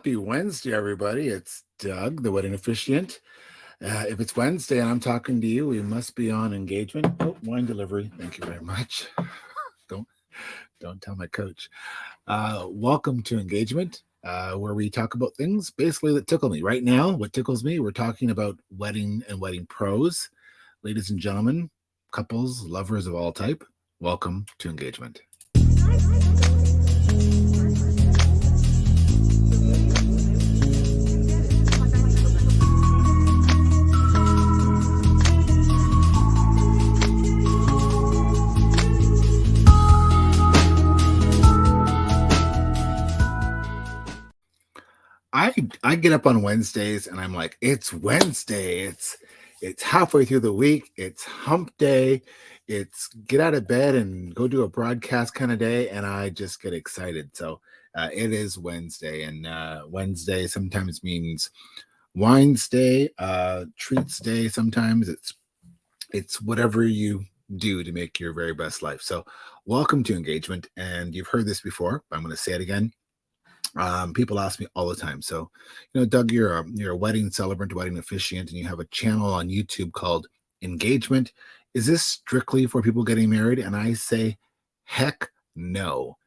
Happy Wednesday, everybody. It's Doug, the wedding officiant. If it's Wednesday and I'm talking to you, we must be on engagement. Oh, wine delivery. Thank you very much. Don't don't tell my coach. Welcome to engagement, where we talk about things basically that tickle me. Right now, what tickles me, we're talking about wedding and wedding pros. Ladies and gentlemen, couples, lovers of all type, welcome to engagement. I get up on Wednesdays and I'm like, it's Wednesday. It's halfway through the week. It's hump day. It's get out of bed and go do a broadcast kind of day, and I just get excited. So it is Wednesday, and Wednesday sometimes means wine's day, treats day. Sometimes it's whatever you do to make your very best life. So welcome to engagement, and you've heard this before, but I'm going to say it again. People ask me all the time. So, Doug, you're a wedding celebrant, wedding officiant, and you have a channel on YouTube called Engagement. Is this strictly for people getting married? And I say, heck no.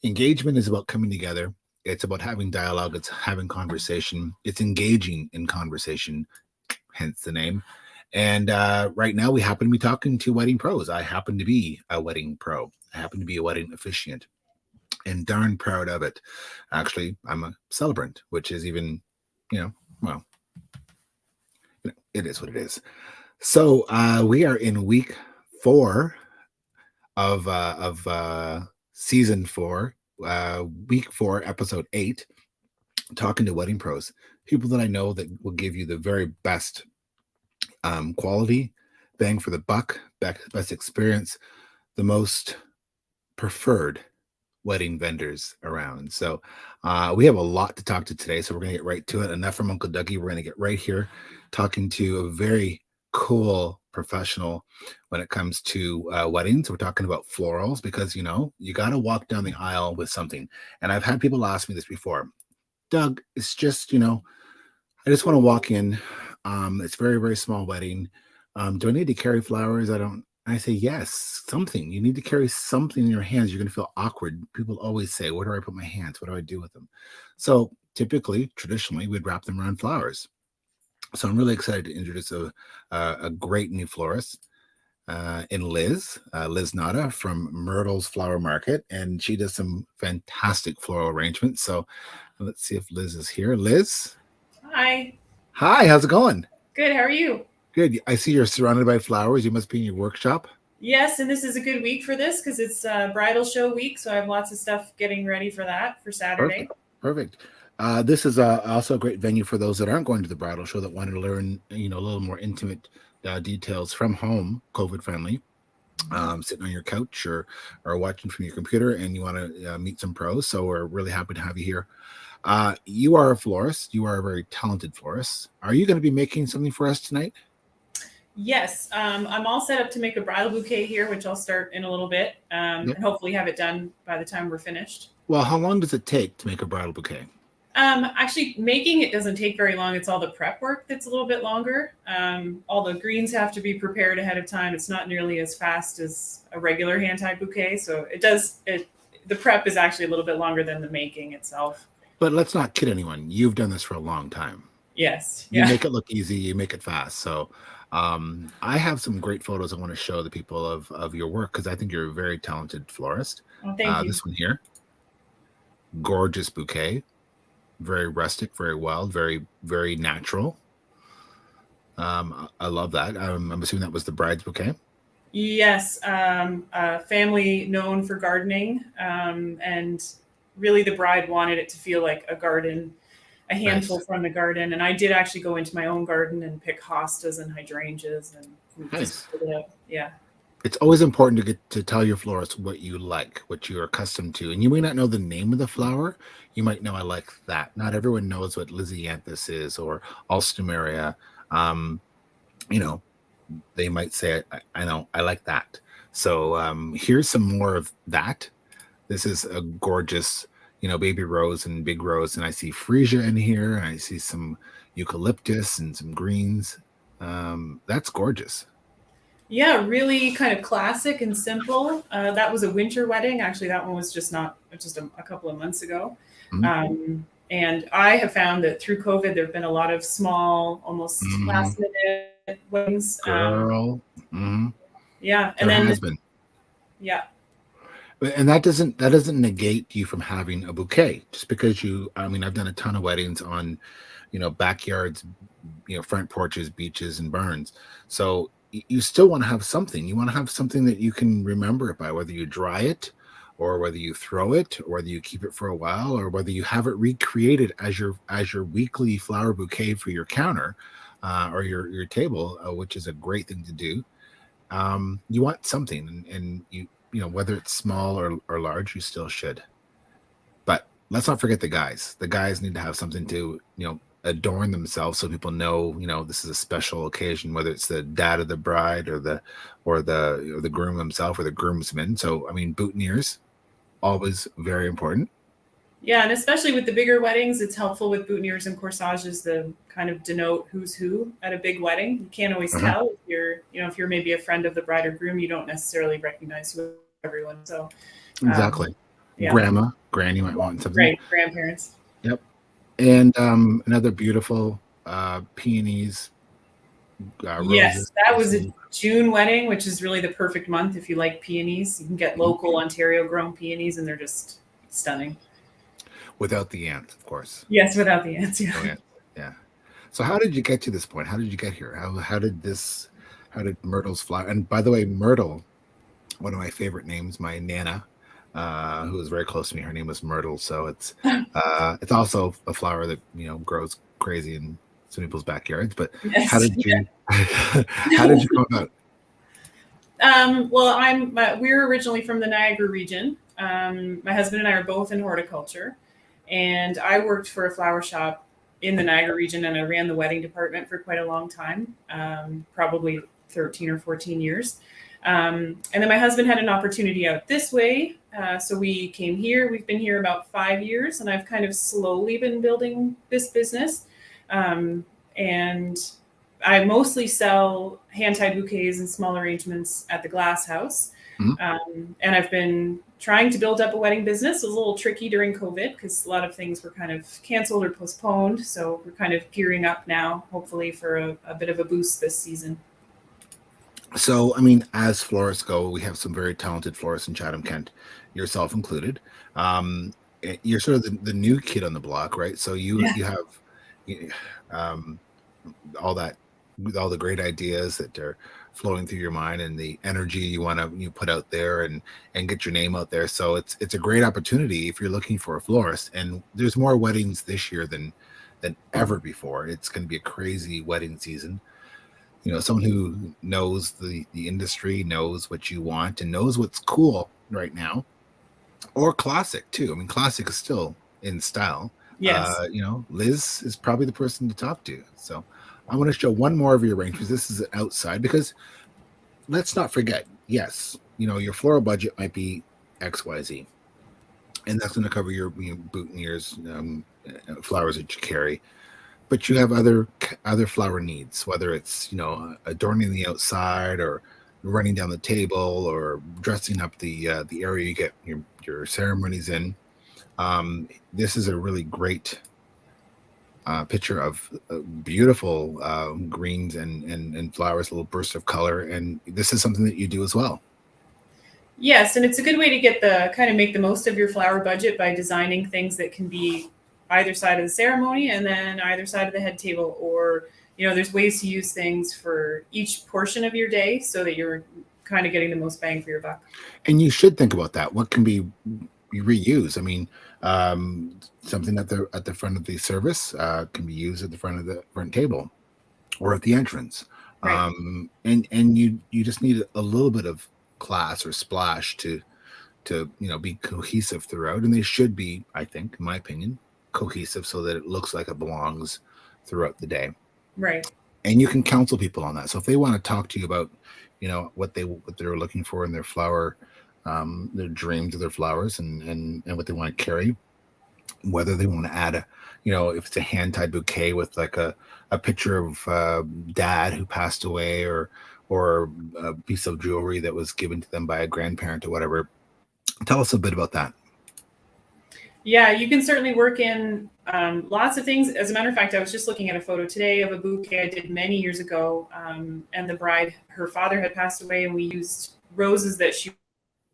Engagement is about coming together. It's about having dialogue. It's having conversation. It's engaging in conversation, hence the name. And right now we happen to be talking to wedding pros. I happen to be a wedding pro. I happen to be a wedding officiant, and darn proud of it. Actually, I'm a celebrant, which is even, well, it is what it is. So we are in week 4 of season 4, week 4, episode 8, talking to wedding pros, people that I know that will give you the very best quality, bang for the buck, best experience, the most preferred wedding vendors around. So we have a lot to talk to today, so we're going to get right to it. Enough from Uncle Dougie. We're going to get right here talking to a very cool professional when it comes to weddings. We're talking about florals, because you got to walk down the aisle with something. And I've had people ask me this before. Doug, it's just I just want to walk in. It's very, very small wedding. Do I need to carry flowers? I say, yes, something. You need to carry something in your hands. You're going to feel awkward. People always say, where do I put my hands? What do I do with them? So traditionally, we'd wrap them around flowers. So I'm really excited to introduce a great new florist in Liz Nauta from Myrtle's Flower Market. And she does some fantastic floral arrangements. So let's see if Liz is here. Liz? Hi. Hi, how's it going? Good, how are you? Good. I see you're surrounded by flowers. You must be in your workshop. Yes, and this is a good week for this because it's bridal show week, so I have lots of stuff getting ready for that for Saturday. Perfect. This is also a great venue for those that aren't going to the bridal show, that want to learn, a little more intimate details from home, COVID friendly, sitting on your couch or watching from your computer, and you want to meet some pros. So we're really happy to have you here. You are a florist. You are a very talented florist. Are you going to be making something for us tonight? Yes, I'm all set up to make a bridal bouquet here, which I'll start in a little bit, and hopefully have it done by the time we're finished. Well, how long does it take to make a bridal bouquet? Actually, making it doesn't take very long. It's all the prep work that's a little bit longer. All the greens have to be prepared ahead of time. It's not nearly as fast as a regular hand-tied bouquet, so the prep is actually a little bit longer than the making itself. But let's not kid anyone. You've done this for a long time. Yes. You make it look easy. You make it fast. So I have some great photos I want to show the people of your work, because I think you're a very talented florist. Oh, thank you. This one here, gorgeous bouquet, very rustic, very wild, very, very natural. I love that. I'm assuming that was the bride's bouquet. Yes, a family known for gardening, and really the bride wanted it to feel like a garden, a handful from the garden. And I did actually go into my own garden and pick hostas and hydrangeas and just put it up. Yeah. It's always important to get to tell your florist what you like, what you're accustomed to. And you may not know the name of the flower. You might know, I like that. Not everyone knows what Lysianthus is or Alstroemeria. They might say, I know, I like that. So here's some more of that. This is a gorgeous, baby rose and big rose, and I see freesia in here, and I see some eucalyptus and some greens. That's gorgeous. Yeah, really kind of classic and simple. That was a winter wedding. Actually, that one was just a couple of months ago. And I have found that through COVID, there have been a lot of small, almost last minute weddings. Girl. Yeah, and then has been. Yeah. And that doesn't negate you from having a bouquet. Just because I've done a ton of weddings on, backyards, front porches, beaches, and barns. So you still want to have something. You want to have something that you can remember it by, whether you dry it, or whether you throw it, or whether you keep it for a while, or whether you have it recreated as your weekly flower bouquet for your counter, or your table, which is a great thing to do. You want something, and whether it's small or large, you still should. But let's not forget the guys. The guys need to have something to adorn themselves, so people know this is a special occasion, whether it's the dad of the bride or the groom himself or the groomsmen. So boutonnieres, always very important. Yeah, and especially with the bigger weddings, it's helpful with boutonnieres and corsages to kind of denote who's who at a big wedding. You can't always tell if you're maybe a friend of the bride or groom, you don't necessarily recognize who everyone. So exactly, grandma, granny might want something. Right, grandparents. Yep. And another beautiful peonies. Yes, that was a June wedding, which is really the perfect month if you like peonies. You can get local Ontario grown peonies, and they're just stunning. Without the ants, of course. Yes, without the ants. Yeah. Oh, yeah. So how did you get to this point? How did you get here? How did Myrtle's flower? And by the way, Myrtle, one of my favorite names, my Nana, who was very close to me, her name was Myrtle. So it's also a flower that grows crazy in some people's backyards. But yes. How did you go about it? Well, we're originally from the Niagara region. My husband and I are both in horticulture, and I worked for a flower shop in the Niagara region, and I ran the wedding department for quite a long time, probably 13 or 14 years. And then my husband had an opportunity out this way. So we came here. We've been here about 5 years, and I've kind of slowly been building this business. And I mostly sell hand-tied bouquets and small arrangements at the Glass House. And I've been trying to build up a wedding business. It was a little tricky during COVID because a lot of things were kind of canceled or postponed. So we're kind of gearing up now, hopefully for a bit of a boost this season. So, as florists go, we have some very talented florists in Chatham-Kent, yourself included. You're sort of the new kid on the block, right? So you have all the great ideas that are flowing through your mind, and the energy you want to put out there and get your name out there. So it's a great opportunity if you're looking for a florist. And there's more weddings this year than ever before. It's going to be a crazy wedding season. Someone who knows the industry, knows what you want, and knows what's cool right now, or classic too. Classic is still in style. Yes. Liz is probably the person to talk to. So I want to show one more of your arrangements. This is outside, because let's not forget, yes, your floral budget might be XYZ, and that's going to cover your boutonnieres, flowers that you carry. But you have other flower needs, whether it's adorning the outside, or running down the table, or dressing up the area you get your ceremonies in. This is a really great picture of beautiful greens and flowers, a little burst of color, and this is something that you do as well. Yes, and it's a good way to get make the most of your flower budget by designing things that can be either side of the ceremony and then either side of the head table, or there's ways to use things for each portion of your day so that you're kind of getting the most bang for your buck. And you should think about that. What can be reused? Something at the front of the service can be used at the front of the front table or at the entrance. Right. And you just need a little bit of class or splash to be cohesive throughout, and they should be, I think, in my opinion, cohesive so that it looks like it belongs throughout the day. Right. And you can counsel people on that. So if they want to talk to you about what they're looking for in their flower, their dreams of their flowers, and what they want to carry, whether they want to add a, if it's a hand-tied bouquet with like a picture of dad who passed away, or a piece of jewelry that was given to them by a grandparent or whatever. Tell us a bit about that. Yeah, you can certainly work in lots of things. As a matter of fact, I was just looking at a photo today of a bouquet I did many years ago. And the bride, her father had passed away, and we used roses that she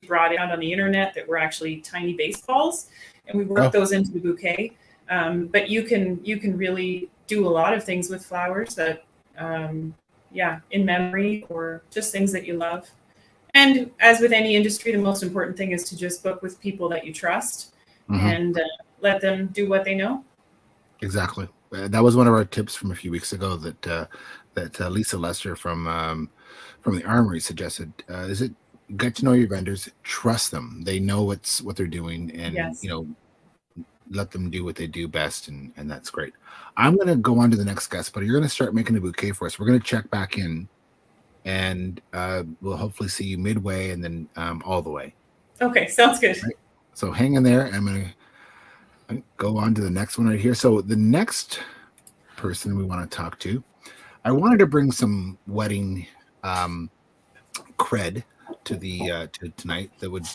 brought in on the internet that were actually tiny baseballs, and we worked those into the bouquet. But you can really do a lot of things with flowers that, in memory, or just things that you love. And as with any industry, the most important thing is to just book with people that you trust, and let them do what they know. Exactly. That was one of our tips from a few weeks ago that Lisa Lester from the Armory suggested. Is it get to know your vendors, trust them. They know what they're doing, and Yes. let them do what they do best, and that's great. I'm going to go on to the next guest, but you're going to start making a bouquet for us. We're going to check back in, and we'll hopefully see you midway and then all the way. Okay, sounds good. Right? So hang in there. I'm going to go on to the next one right here. So the next person we want to talk to, I wanted to bring some wedding cred to the to tonight that would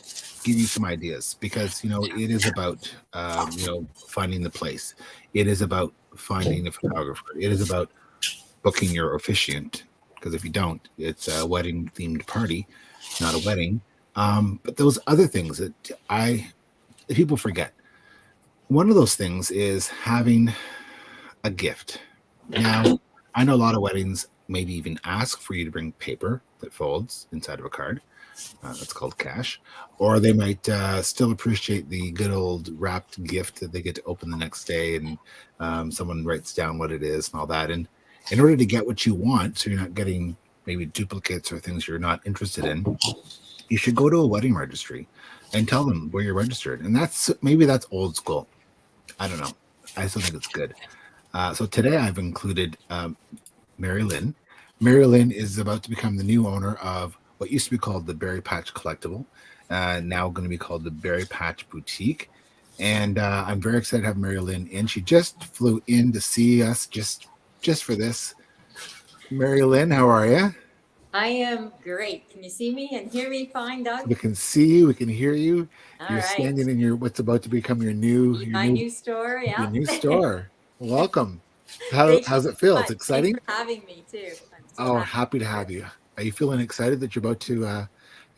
give you some ideas, because it is about finding the place. It is about finding a photographer. It is about booking your officiant, because if you don't, it's a wedding themed party, not a wedding. But those other things that people forget. One of those things is having a gift. Now, I know a lot of weddings maybe even ask for you to bring paper that folds inside of a card. That's called cash. Or they might still appreciate the good old wrapped gift that they get to open the next day, and someone writes down what it is and all that. And in order to get what you want, so you're not getting maybe duplicates or things you're not interested in, you should go to a wedding registry and tell them where you're registered. And that's old school. I don't know. I still think it's good. So today I've included Mary Lynn. Mary Lynn is about to become the new owner of what used to be called the Barrypatch Collectible, now going to be called the Barrypatch Boutique. And I'm very excited to have Mary Lynn in. She just flew in to see us just for this. Mary Lynn, how are you? I am great. Can you see me and hear me fine, Doug? We can see you. We can hear you. All You're right. standing in what's about to become your new store. Yeah. Your new store. Welcome. How's it feel? It's exciting. Thanks for having me too. Happy to have you. Are you feeling excited that you're about to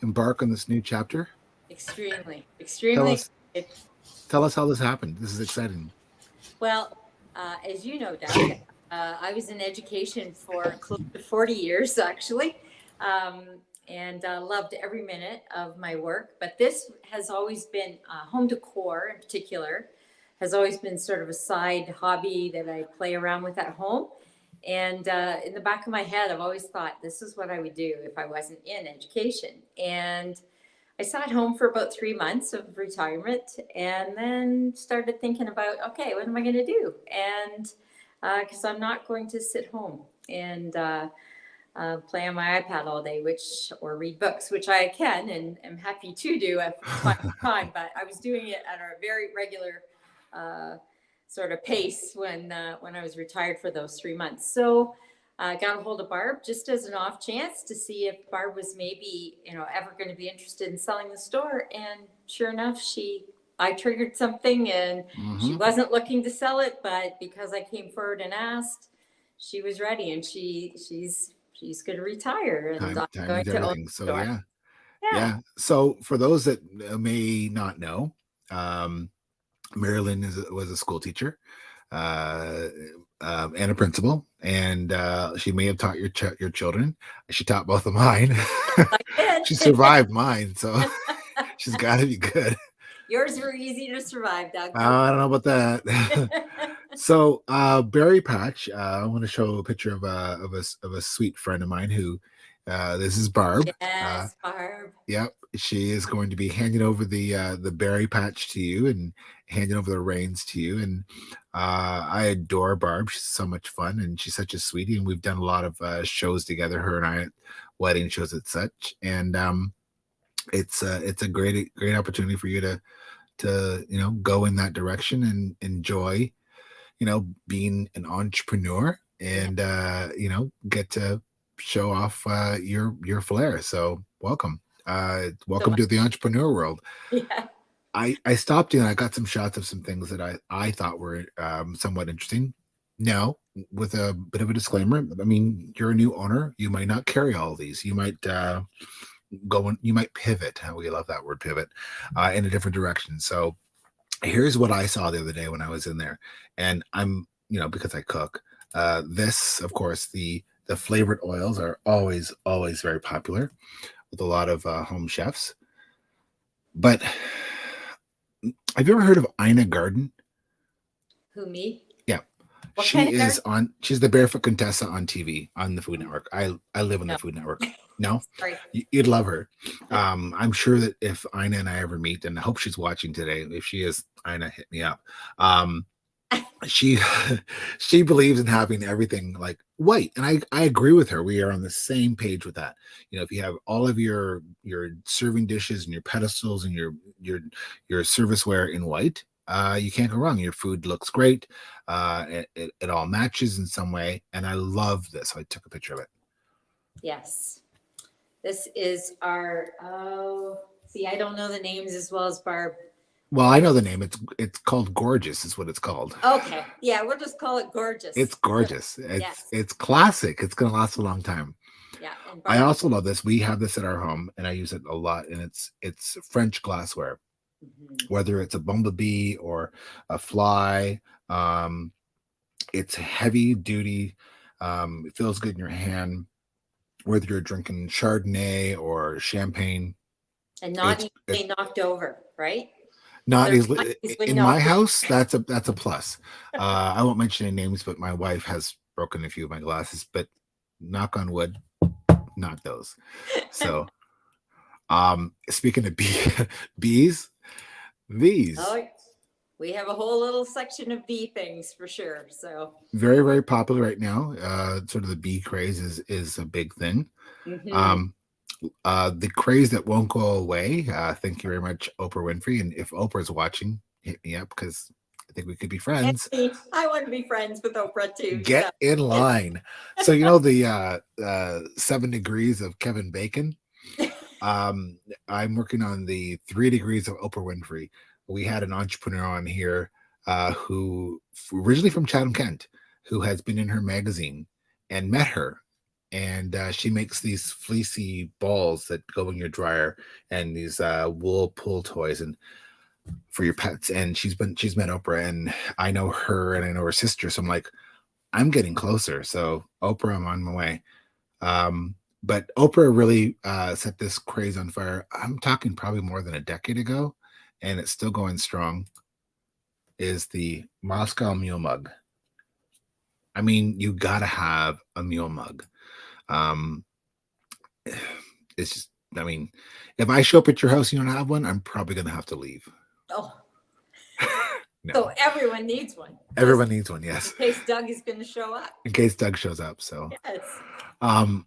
embark on this new chapter? Extremely. Tell us how this happened. This is exciting. Well, as you know, Doug, I was in education for close to 40 years, actually, and loved every minute of my work. But this has always been home decor, in particular, has always been sort of a side hobby that I play around with at home. And in the back of my head, I've always thought this is what I would do if I wasn't in education. And I sat home for about 3 months of retirement, and then started thinking about, okay, what am I going to do? And because I'm not going to sit home and play on my iPad all day, or read books, which I can and am happy to do at time to time. But I was doing it at a very regular sort of pace when I was retired for those 3 months. So I got a hold of Barb just as an off chance to see if Barb was maybe ever going to be interested in selling the store. And sure enough, I triggered something, and she wasn't looking to sell it, but because I came forward and asked, she was ready, and she's going to retire. And I'm going to own the store. So yeah. So for those that may not know, Mary Lynn was a school teacher and a principal, and she may have taught your children. She taught both of mine. She survived mine, so she's got to be good. Yours were easy to survive, Doug. I don't know about that. So Barrypatch, I want to show a picture of a sweet friend of mine who this is Barb. Yes, Barb. Yep, she is going to be handing over the Barrypatch to you and handing over the reins to you. And I adore Barb. She's so much fun, and she's such a sweetie. And we've done a lot of shows together, her and I, at wedding shows and such. And it's a great opportunity for you to to, go in that direction and enjoy, being an entrepreneur and, get to show off your flair. So welcome. Welcome to the entrepreneur world. Yeah. I stopped in. I got some shots of some things that I thought were somewhat interesting. Now, with a bit of a disclaimer, I mean, you're a new owner. You might not carry all of these. You might you might pivot. We love that word, pivot, in a different direction. So here's what I saw the other day when I was in there, and I'm, because I cook. This, of course, the flavored oils are always very popular with a lot of home chefs. But have you ever heard of Ina Garden? Who, me? Yeah. What She kind of is garden? she's the Barefoot Contessa on TV on the Food Network. I live on No. the Food Network. No? Sorry. You'd love her. I'm sure that if Ina and I ever meet, and I hope she's watching today, if she is, Ina, hit me up. She she believes in having everything like white, and I agree with her. We are on the same page with that. If you have all of your serving dishes and your pedestals and your serviceware in white, you can't go wrong. Your food looks great. It all matches in some way, and I love this. So I took a picture of it. Yes. This is our, see, I don't know the names as well as Barb. Well, I know the name. It's called Gorgeous, is what it's called. Okay. Yeah, we'll just call it Gorgeous. It's gorgeous. Yes. It's classic. It's gonna last a long time. Yeah. And I Barb, also love this. We have this at our home, and I use it a lot. And it's French glassware, whether it's a bumblebee or a fly. It's heavy duty. It feels good in your hand, whether you're drinking Chardonnay or champagne. and not easily knocked over, right? Not They're easily not easily in my knocked house. That's a plus. I won't mention any names, but my wife has broken a few of my glasses. But knock on wood, not those. So, speaking of bees, these Oh, we have a whole little section of bee things for sure. So, very, very popular right now. Sort of the bee craze is a big thing. The craze that won't go away. Thank you very much, Oprah Winfrey. And if Oprah's watching, hit me up because I think we could be friends. I want to be friends with Oprah too. Get in line. So the 7 degrees of Kevin Bacon. I'm working on the 3 degrees of Oprah Winfrey. We had an entrepreneur on here who originally from Chatham, Kent, who has been in her magazine and met her. And she makes these fleecy balls that go in your dryer and these wool pull toys and for your pets. And she's met Oprah, and I know her and I know her sister. So I'm like, I'm getting closer. So Oprah, I'm on my way. But Oprah really set this craze on fire. I'm talking probably more than a decade ago, and it's still going strong. Is the Moscow Mule Mug. I mean, you gotta have a mule mug. It's just, I mean, if I show up at your house and you don't have one, I'm probably gonna have to leave. Oh, No. so everyone needs one. Everyone needs one, yes. In case Doug is going to show up. In case Doug shows up. So Yes. I'm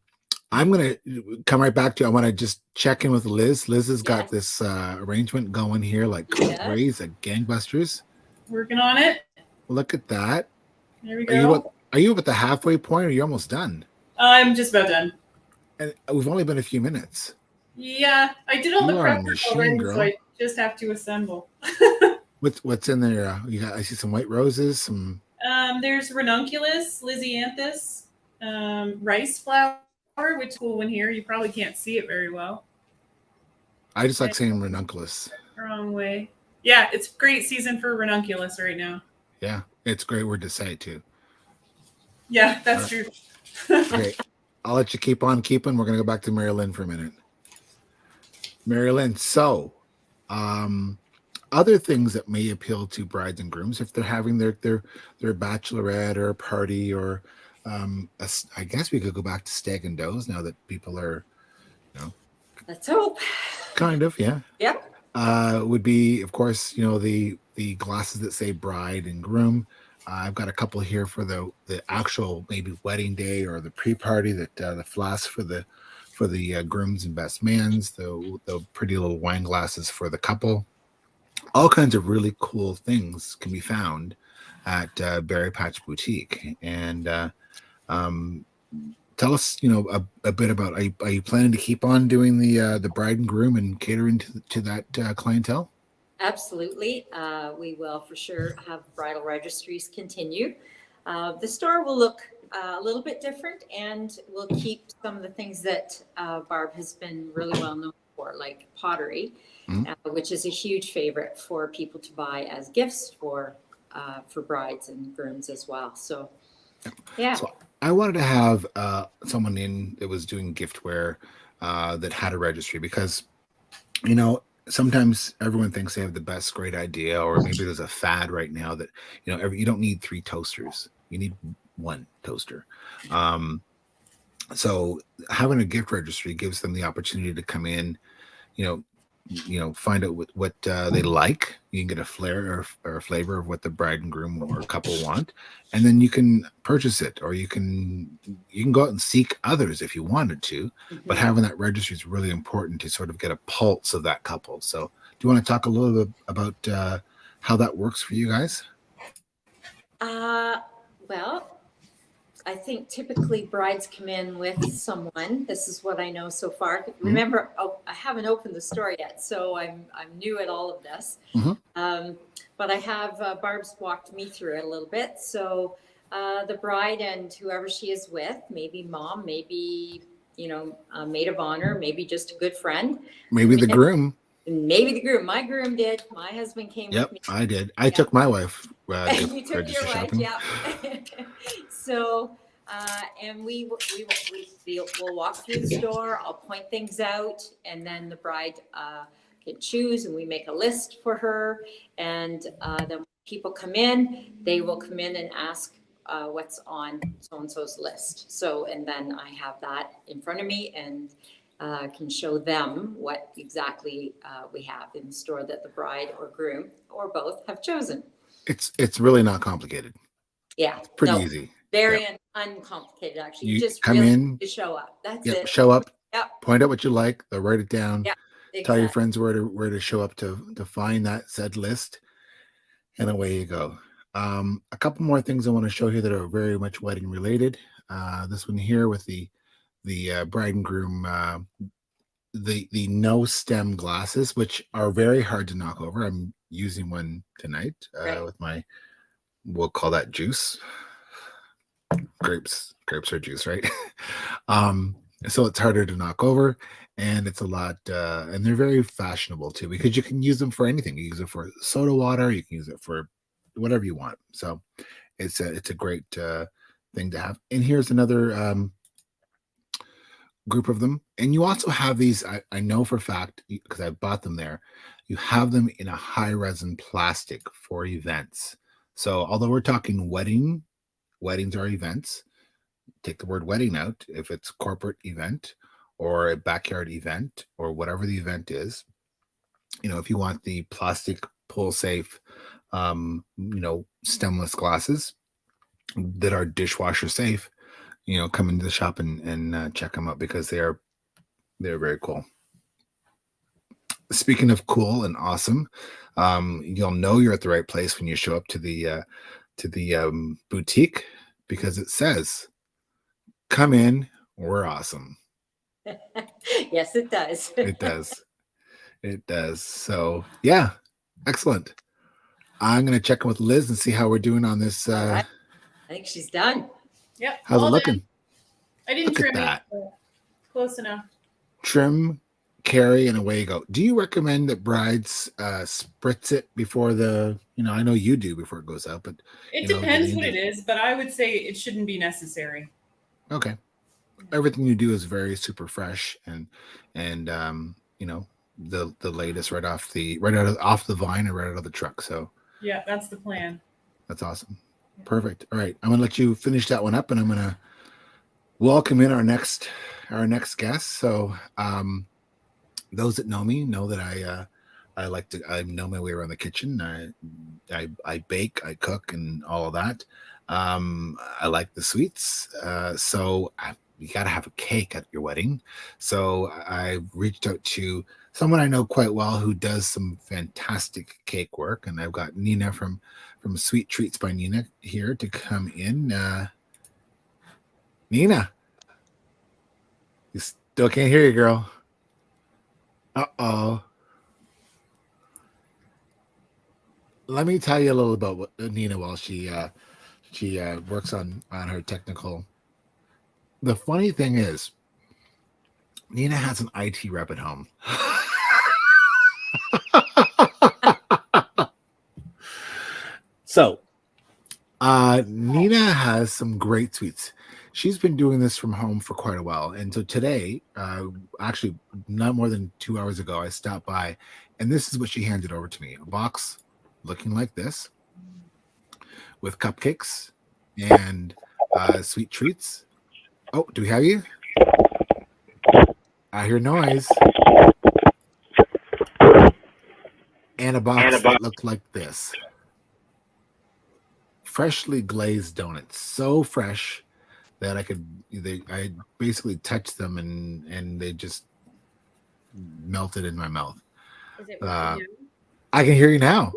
gonna come right back to you. I want to just check in with Liz. Liz has got Yes. this arrangement going here, like Yes. crazy, like gangbusters. Working on it. Look at that. There we Are you go. at the halfway point, or are you almost done? I'm just about done. And we've only been a few minutes. Yeah, I did all You the are a prep work machine, already, girl. so I just have to assemble. What's in there? I see some white roses, some There's ranunculus, Lysianthus, rice flower, which is cool one here. You probably can't see it very well. I just like saying ranunculus. Wrong way. Yeah, it's great season for ranunculus right now. Yeah, it's a great word to say too. Yeah, that's true. Great. I'll let you keep on keeping. We're gonna go back to Mary Lynn for a minute. Mary Lynn, so other things that may appeal to brides and grooms if they're having their bachelorette or a party, or I guess we could go back to stag and does now that people are, Let's hope. kind of, yeah. Yep. Would be, of course, the glasses that say bride and groom. I've got a couple here for the actual maybe wedding day or the pre-party, that the flasks for the grooms and best mans, the pretty little wine glasses for the couple. all kinds of really cool things can be found at Barrypatch Boutique. And um, tell us, a bit about. Are you planning to keep on doing the bride and groom and catering to that clientele? Absolutely. We will for sure have bridal registries continue. The store will look a little bit different, and we'll keep some of the things that Barb has been really well known for, like pottery, Mhm. which is a huge favorite for people to buy as gifts for brides and grooms as well. So, yeah. So I wanted to have someone in that was doing giftware that had a registry because, you know, sometimes everyone thinks they have the best great idea, or maybe there's a fad right now that, you don't need three toasters. You need one toaster. Um, so having a gift registry gives them the opportunity to come in, you know, find out what they like. You can get a flair or a flavor of what the bride and groom or couple want, and then you can purchase it, or you can go out and seek others if you wanted to. But Mhm. having that registry is really important to sort of get a pulse of that couple. So do you want to talk a little bit about how that works for you guys? Uh, well, I think typically brides come in with someone. This is what I know so far. Mhm. Remember, I haven't opened the store yet, so I'm new at all of this. Mhm. But I have Barb's walked me through it a little bit. So the bride and whoever she is with, maybe mom, maybe a maid of honor, maybe just a good friend, Maybe the groom. maybe the groom. My groom did. My husband came with Yep, me. I did. I Yeah. took my wife gift You took your register wife, shopping. yeah. So, and we'll walk through the store. I'll point things out, and then the bride can choose, and we make a list for her. And then when people come in, they will come in and ask what's on so and so's list. So, and then I have that in front of me and can show them what exactly we have in the store that the bride or groom or both have chosen. It's really not complicated. Yeah, It's pretty no, easy. very Yep. uncomplicated, actually. You You just come really in. need to show up. That's Yep. it. Show up. Yep, Point out what you like. They'll write it down. yep, Tell your exactly. friends where to show up to find that said list, and away you go. A couple more things I want to show here that are very much wedding related. This one here with the bride and groom, the no stem glasses, which are very hard to knock over. I'm using one tonight Right. with my, we'll call that juice. Grapes are juice, right? um, so it's harder to knock over, and it's a lot, and they're very fashionable too because you can use them for anything. You use it for soda water, you can use it for whatever you want. So it's a great thing to have. And here's another group of them. And you also have these, I know for a fact because I bought them there. You have them in a high resin plastic for events. So although we're talking weddings are events. Take the word wedding out. If it's corporate event or a backyard event or whatever the event is, if you want the plastic pull safe, stemless glasses that are dishwasher safe, come into the shop and check them out because they're very cool. Speaking of cool and awesome, you'll know you're at the right place when you show up to the boutique because it says, "Come in, we're awesome." Yes, it does. It does. It does. So yeah, excellent. I'm gonna check in with Liz and see how we're doing on this. All right. I think she's done. Yep, How's it all looking? done. I didn't Look at trim it, that. but close enough. Trim, carry, and away you go. Do you recommend that brides spritz it before I know you do before it goes out, but It do depends they what need it is, but I would say it shouldn't be necessary. Okay. Everything you do is very super fresh and the latest off the vine and right out of the truck. So Yeah, that's the plan. that's awesome. Perfect. All right. I'm gonna let you finish that one up and I'm gonna welcome in our next guest. So those that know me know that I know my way around the kitchen. I bake, I cook, and all of that. I like the sweets. So you got to have a cake at your wedding. So I reached out to someone I know quite well who does some fantastic cake work, and I've got Nina from Sweet Treats by Nina here to come in. Nina, you still can't hear you, girl. Uh-oh. Let me tell you a little about what Nina while she works on her technical. The funny thing is, Nina has an IT rep at home. So, Nina has some great sweets. She's been doing this from home for quite a while. And so today, actually not more than 2 hours ago, I stopped by, and this is what she handed over to me. A box looking like this with cupcakes and sweet treats. Oh, do we have you? I hear noise. And a box that looked like this. Freshly glazed donuts. So fresh that I basically touched them and they just melted in my mouth. Is it working I can hear you now.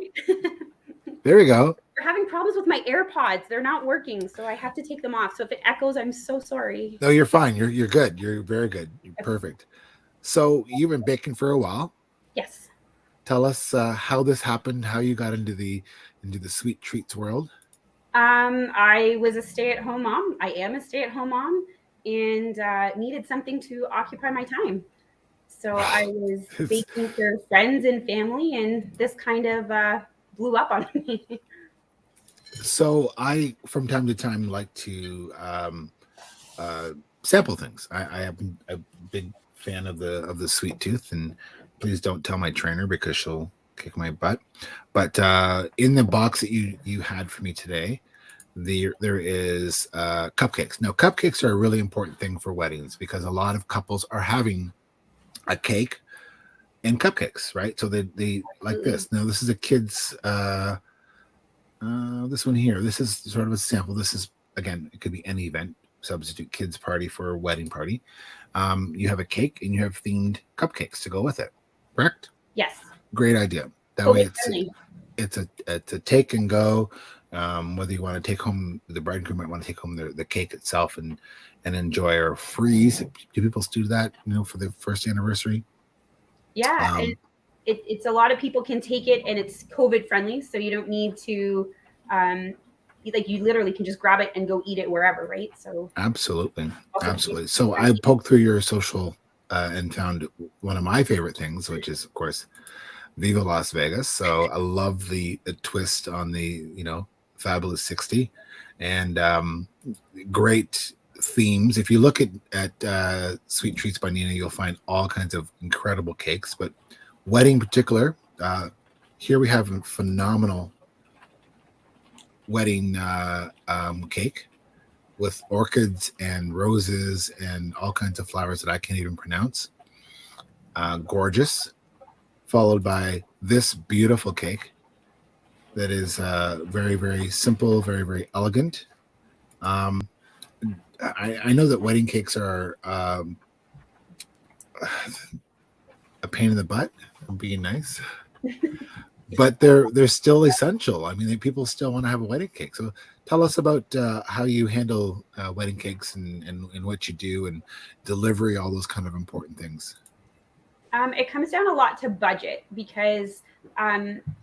There we go. We're having problems with my AirPods. They're not working, so I have to take them off. So if it echoes, I'm so sorry. No, you're fine. You're good. You're very good. You're perfect. So you've been baking for a while. Yes. Tell us how this happened, how you got into the sweet treats world. I was a stay-at-home mom. I am a stay-at-home mom and needed something to occupy my time. So I was baking for friends and family, and this kind of blew up on me. So I, from time to time, like to sample things. I am a big fan of the sweet tooth, and please don't tell my trainer because she'll kick my butt. But in the box that you had for me today, there is cupcakes. Now, cupcakes are a really important thing for weddings because a lot of couples are having a cake and cupcakes, right? So they like this. Now, this is a kid's. This one here. This is sort of a sample. This is, again, it could be any event. Substitute kids party for a wedding party. You have a cake and you have themed cupcakes to go with it. Correct? Yes. Great idea. That way it's a take and go. Whether you want to take home, the bride and groom might want to take home the cake itself and enjoy or freeze. Do people do that, for the first anniversary? Yeah. It's a lot of people can take it, and it's COVID friendly. So you don't need to, you literally can just grab it and go eat it wherever, right? So absolutely. So I poked through your social and found one of my favorite things, which is, of course, Viva Las Vegas. So I love the twist on the, Fabulous 60 and great themes. If you look at Sweet Treats by Nina, you'll find all kinds of incredible cakes, but wedding in particular, here we have a phenomenal wedding cake with orchids and roses and all kinds of flowers that I can't even pronounce. Gorgeous, followed by this beautiful cake that is very, very simple, very, very elegant. I know that wedding cakes are a pain in the butt, I'm being nice, but they're still essential. I mean, people still want to have a wedding cake. So tell us about how you handle wedding cakes and what you do and delivery, all those kind of important things. It comes down a lot to budget because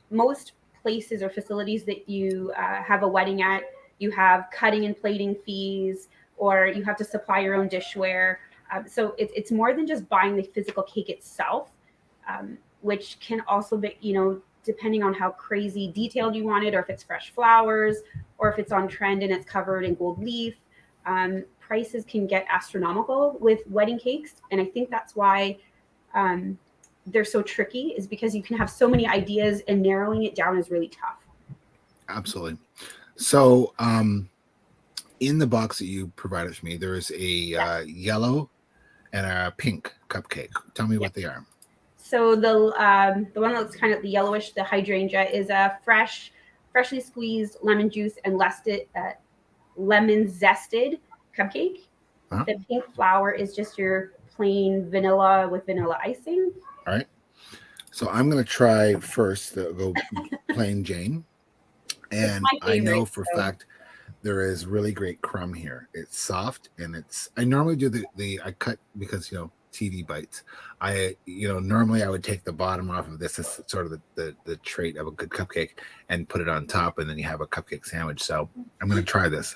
most places or facilities that you have a wedding at, you have cutting and plating fees, or you have to supply your own dishware. So it's more than just buying the physical cake itself, which can also be, depending on how crazy detailed you want it, or if it's fresh flowers, or if it's on trend and it's covered in gold leaf. Prices can get astronomical with wedding cakes. And I think that's why they're so tricky, is because you can have so many ideas and narrowing it down is really tough. Absolutely. So in the box that you provided for me, there is a yellow and a pink cupcake. Tell me what they are. So the one that looks kind of the yellowish, the hydrangea, is a freshly squeezed lemon juice and lemon zested cupcake. Huh? The pink flower is just your plain vanilla with vanilla icing. All right. So I'm going to try first the go plain Jane. It's And my I know favorite, for a so. fact there is really great crumb here. It's soft and I normally do I cut because, TV bites. Normally I would take the bottom off of this as sort of the trait of a good cupcake and put it on top, and then you have a cupcake sandwich. So I'm going to try this.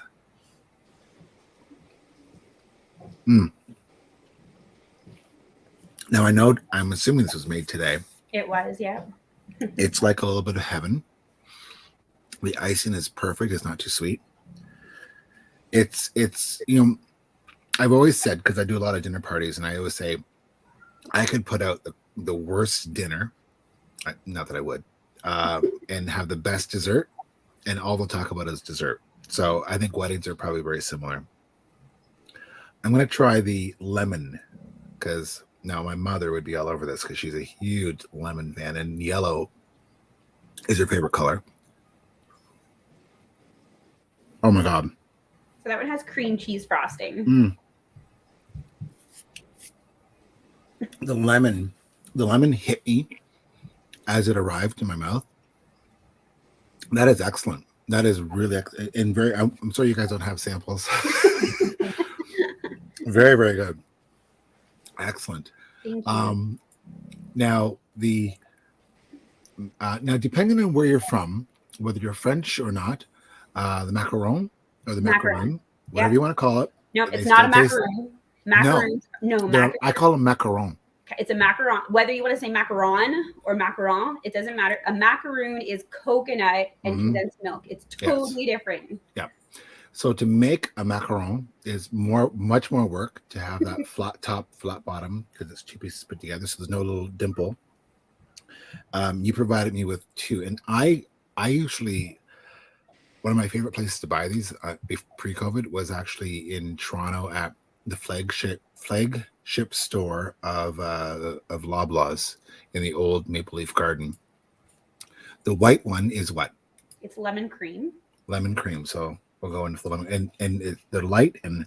Now I'm assuming this was made today. It was, yeah. It's like a little bit of heaven. The icing is perfect. It's not too sweet. It's I've always said, because I do a lot of dinner parties, and I always say I could put out the worst dinner, not that I would, and have the best dessert, and all they'll talk about is dessert. So I think weddings are probably very similar. I'm going to try the lemon, because now my mother would be all over this because she's a huge lemon fan, and yellow is her favorite color. Oh my God. So that one has cream cheese frosting. The lemon hit me as it arrived in my mouth. That is excellent. That is really excellent. And I'm sorry you guys don't have samples. Very, very good. Excellent. Thank you. Now depending on where you're from, whether you're French or not, the macaron or the macaroon, whatever you want to call it. No, it's not a macaroon. Macaroons. No, I call them macaron. It's a macaron. Whether you want to say macaron or macaron, it doesn't matter. A macaroon is coconut and condensed milk. It's totally different. Yeah. So to make a macaron is much more work to have that flat top, flat bottom, because it's two pieces put together. So there's no little dimple. You provided me with two, and I usually, one of my favorite places to buy these pre-COVID was actually in Toronto at the flagship store of Loblaws in the old Maple Leaf Garden. The white one is what? It's lemon cream. Lemon cream. So we'll go into the lemon, and they're light, and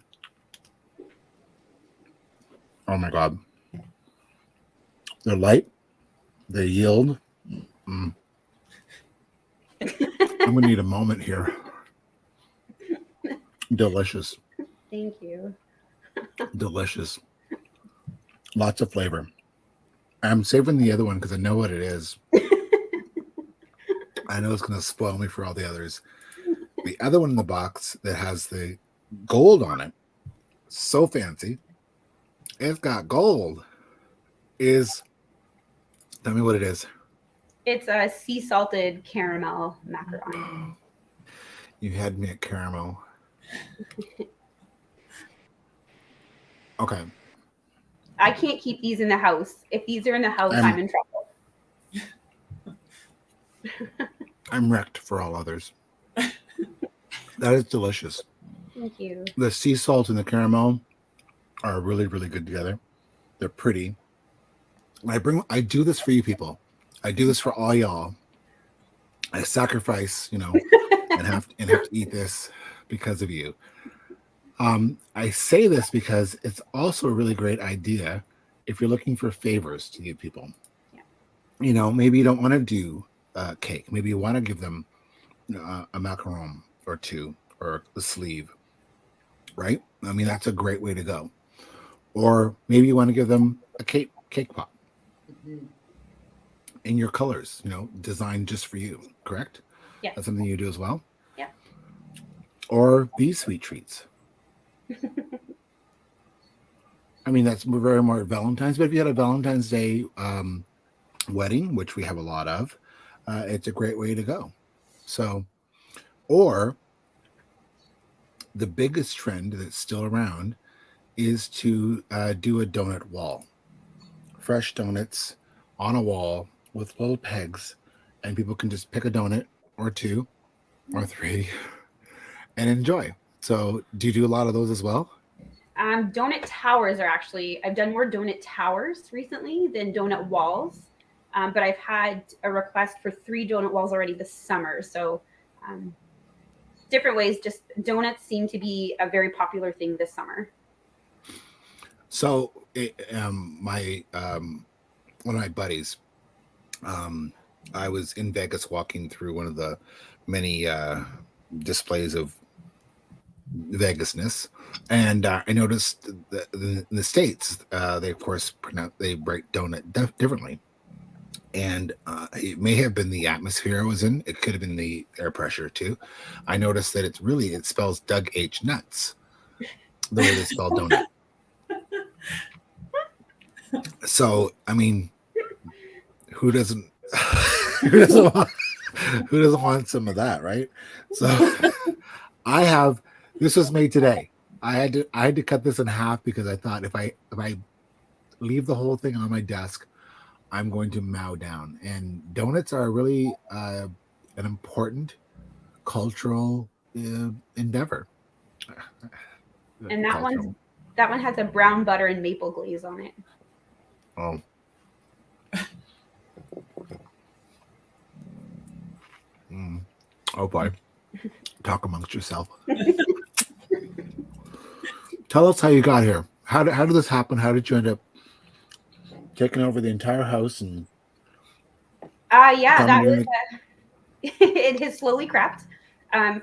oh my God, they're light. They yield. I'm gonna need a moment here. Delicious. Thank you. Delicious. Lots of flavor. I'm saving the other one because I know what it is. I know it's going to spoil me for all the others. The other one in the box that has the gold on it, so fancy. It's got gold. Tell me what it is. It's a sea salted caramel macaron. You had me at caramel. Okay. I can't keep these in the house. If these are in the house, I'm in trouble. I'm wrecked for all others. That is delicious. Thank you. The sea salt and the caramel are really, really good together. They're pretty. I do this for you people. I do this for all y'all. I sacrifice, and have to eat this because of you. I say this because it's also a really great idea if you're looking for favors to give people. Yeah. Maybe you don't want to do cake. Maybe you want to give them a macaron or two or a sleeve, right? I mean, that's a great way to go. Or maybe you want to give them a cake pop in your colors, designed just for you, correct? Yeah. That's something you do as well? Yeah. Or these sweet treats. I mean, that's very more Valentine's, but if you had a Valentine's Day wedding, which we have a lot of, it's a great way to go. So, or the biggest trend that's still around is to do a donut wall. Fresh donuts on a wall with little pegs, and people can just pick a donut or two or three and enjoy. So do you do a lot of those as well? Donut towers I've done more donut towers recently than donut walls. But I've had a request for 3 donut walls already this summer. So different ways, just donuts seem to be a very popular thing this summer. So my one of my buddies, I was in Vegas walking through one of the many displays of Vegasness, and I noticed that in the States, they of course they break donut differently, and it may have been the atmosphere I was in. It could have been the air pressure too. I noticed that it spells Doug H nuts the way they spell donut. So I mean, who doesn't who doesn't want some of that, right? So this was made today. I had to cut this in half because I thought if I leave the whole thing on my desk, I'm going to mow down. And donuts are really an important cultural endeavor. And that one has a brown butter and maple glaze on it. Oh. Oh boy. Talk amongst yourself. Tell us how you got here. How did this happen? How did you end up taking over the entire house? And that was it has slowly crept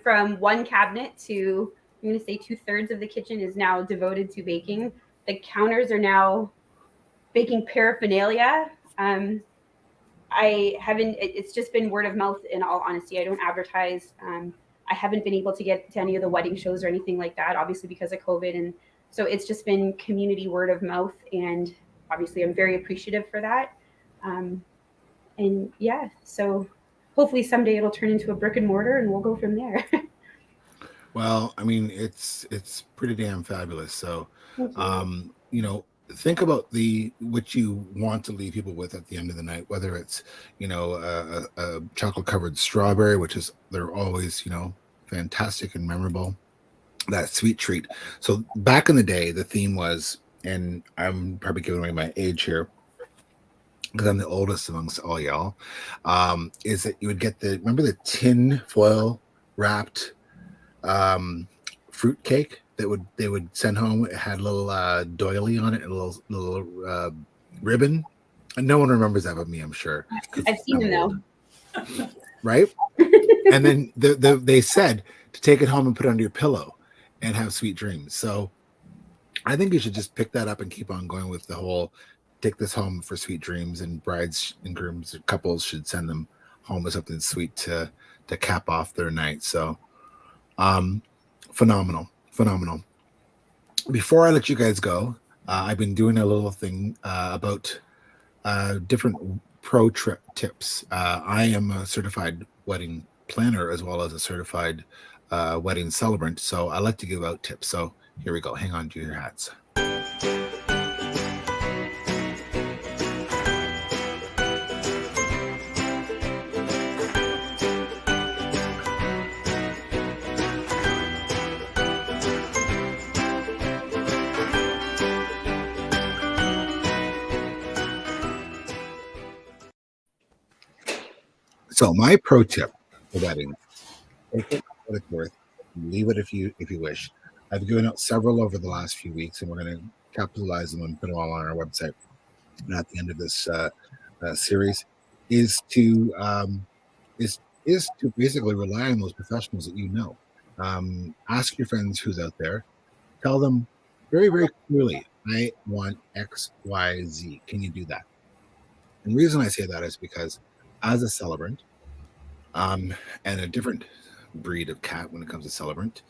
from one cabinet to, I'm going to say 2/3 of the kitchen is now devoted to baking. The counters are now baking paraphernalia. It's just been word of mouth, in all honesty. I don't advertise. I haven't been able to get to any of the wedding shows or anything like that, obviously because of COVID. And so it's just been community word of mouth. And obviously I'm very appreciative for that. And yeah, so hopefully someday it'll turn into a brick and mortar and we'll go from there. Well, I mean, it's pretty damn fabulous. So, think about what you want to leave people with at the end of the night, whether it's, a chocolate covered strawberry, they're always, fantastic and memorable, that sweet treat. So back in the day, the theme was, and I'm probably giving away my age here because I'm the oldest amongst all y'all, is that you would get remember the tin foil wrapped fruit cake that they would send home. It had a little doily on it and a little ribbon. And no one remembers that but me, I'm sure. I've seen them though. Right? And then they said to take it home and put it under your pillow and have sweet dreams. So I think you should just pick that up and keep on going with the whole take this home for sweet dreams, and brides and grooms, couples should send them home with something sweet to cap off their night. So phenomenal. Before I let you guys go, I've been doing a little thing about different pro trip tips. I am a certified wedding planner as well as a certified wedding celebrant, so I like to give out tips. So here we go. Hang on to your hats. So my pro tip for weddings: take it what it's worth, leave it if you wish. I've given out several over the last few weeks, and we're going to capitalize them and put them all on our website. And at the end of this series, is to basically rely on those professionals that you know. Ask your friends who's out there. Tell them very, very clearly, I want X, Y, Z. Can you do that? And the reason I say that is because as a celebrant, and a different breed of cat when it comes to celebrant,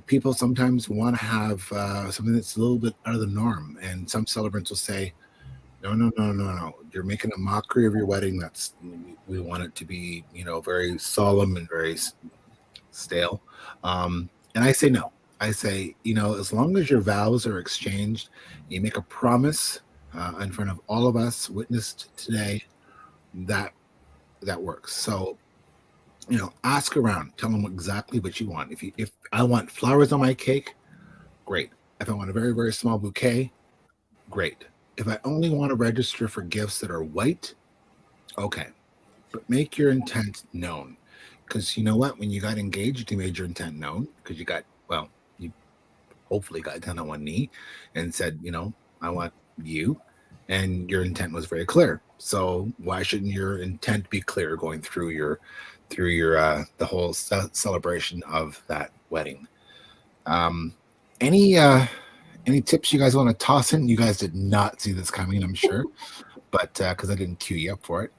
people sometimes want to have something that's a little bit out of the norm. And some celebrants will say, no, you're making a mockery of your wedding. We want it to be, very solemn and very stale. And I say no. I say, as long as your vows are exchanged, you make a promise in front of all of us witnessed today, that works. So, ask around, tell them exactly what you want. If I want flowers on my cake, great. If I want a very, very small bouquet, great. If I only want to register for gifts that are white, okay. But make your intent known. Because you know what? When you got engaged, you made your intent known because you hopefully got down on one knee and said, I want you, and your intent was very clear. So why shouldn't your intent be clear going through your the whole celebration of that wedding? Um, any tips you guys want to toss in? You guys did not see this coming, I'm sure, but because I didn't cue you up for it.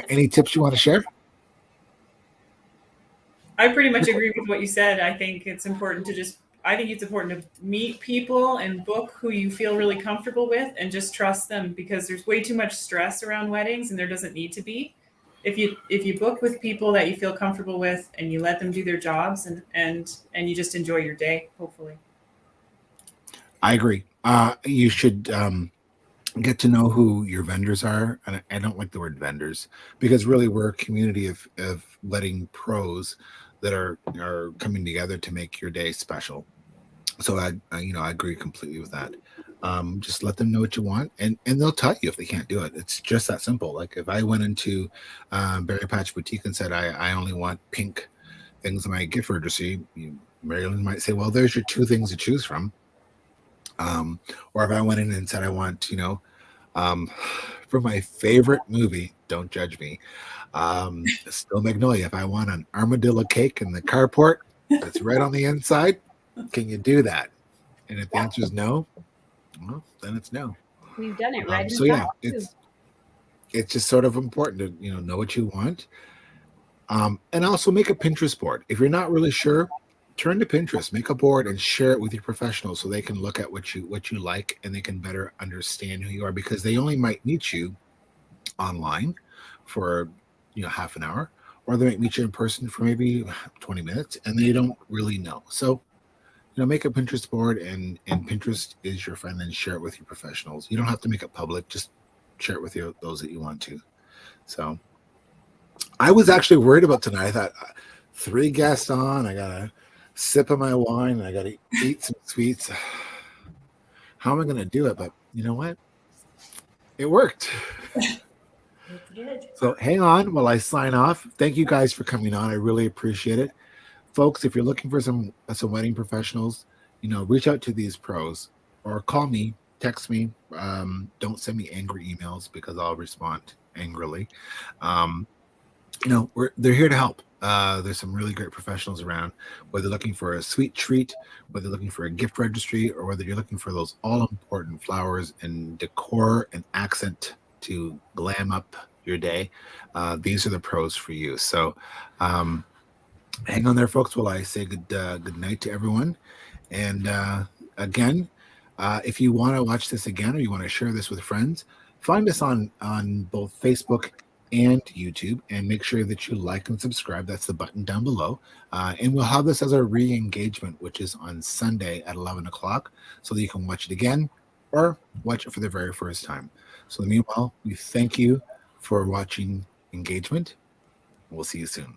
Any tips you want to share? I pretty much agree with what you said. I think it's important to meet people and book who you feel really comfortable with and just trust them, because there's way too much stress around weddings and there doesn't need to be. If you book with people that you feel comfortable with and you let them do their jobs and you just enjoy your day, hopefully. I agree. You should get to know who your vendors are. And I don't like the word vendors, because really we're a community of wedding pros that are coming together to make your day special. So I agree completely with that. Just let them know what you want, and they'll tell you if they can't do it. It's just that simple. Like if I went into Barrypatch Boutique and said I only want pink things in my gift registry, Mary Lynn might say, well, there's your 2 things to choose from. Or if I went in and said I want, for my favorite movie, don't judge me, Still Magnolia, if I want an armadillo cake in the carport that's right on the inside, can you do that? And if the answer is no, well, then it's no. We've done it, right? So yeah, it's just sort of important to know what you want, and also make a Pinterest board. If you're not really sure, turn to Pinterest, make a board, and share it with your professionals so they can look at what you like, and they can better understand who you are, because they only might meet you online for half an hour, or they might meet you in person for maybe 20 minutes, and they don't really know. So make a Pinterest board, and Pinterest is your friend, and share it with your professionals. You don't have to make it public, just share it with those that you want to. So I was actually worried about tonight. I thought 3 guests on, I gotta sip of my wine, and I gotta eat some sweets. How am I gonna do it? But you know what? It worked. Good. So hang on while I sign off. Thank you guys for coming on. I really appreciate it. Folks, if you're looking for some wedding professionals, reach out to these pros, or call me, text me. Don't send me angry emails, because I'll respond angrily. They're here to help. There's some really great professionals around, whether you're looking for a sweet treat, whether you're looking for a gift registry, or whether you're looking for those all-important flowers and decor and accent to glam up your day. These are the pros for you. So hang on there, folks, while I say good night to everyone. And again, if you want to watch this again, or you want to share this with friends, find us on both Facebook and YouTube, and make sure that you like and subscribe. That's the button down below. And we'll have this as a re-engagement, which is on Sunday at 11 o'clock, so that you can watch it again or watch it for the very first time. So meanwhile, we thank you for watching Engagement. We'll see you soon.